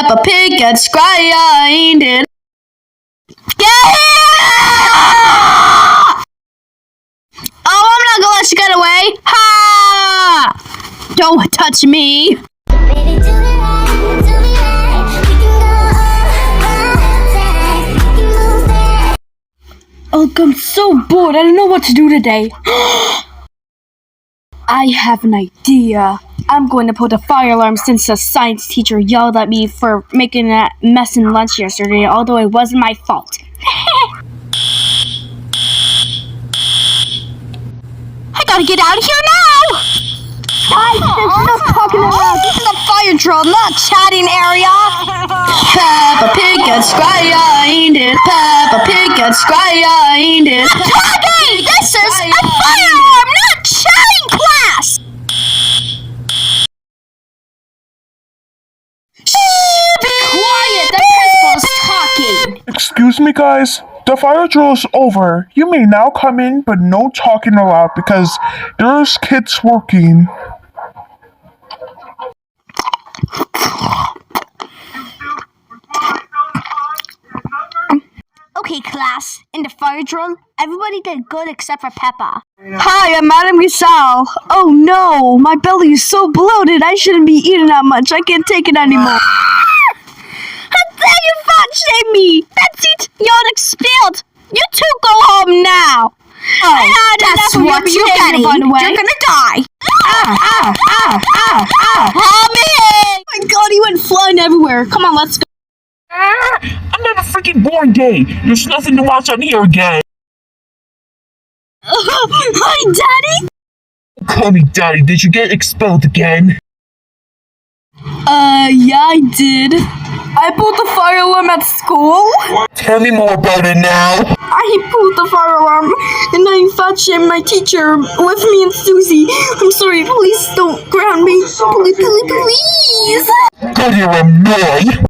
Peppa Pig gets grinded. Get here! Oh, I'm not gonna let you get away. Ha! Don't touch me. Oh, I'm so bored. I don't know what to do today. I have an idea. I'm going to put a fire alarm since the science teacher yelled at me for making that mess in lunch yesterday, although it wasn't my fault. I gotta get out of here now! Guys, there's no talking around. This is a fire drill, not chatting area. Peppa Pig gets grinded. Peppa Pig gets grinded. I'm talking! This is a fire alarm, not chatting class! Quiet! The principal's talking! Excuse me, guys. The fire drill is over. You may now come in, but no talking aloud because there's kids working. Okay, class. In the fire drill, everybody did good except for Peppa. Hi, I'm Madame Giselle. Oh no, my belly is so bloated. I shouldn't be eating that much. I can't take it anymore. How dare you fat shame me? That's it. You're expelled. You two go home now. Oh, that's what you're getting. You're gonna die. Help me! Oh my God, he went flying everywhere. Come on, let's go. Another freaking boring day. There's nothing to watch on here again. Hi, Daddy. Call me Daddy. Did you get expelled again? Yeah, I did. I pulled the fire alarm at school. Tell me more about it now. I pulled the fire alarm and I fat shamed my teacher with me and Susie. I'm sorry, please don't ground me. Please. Go to your room, Noy.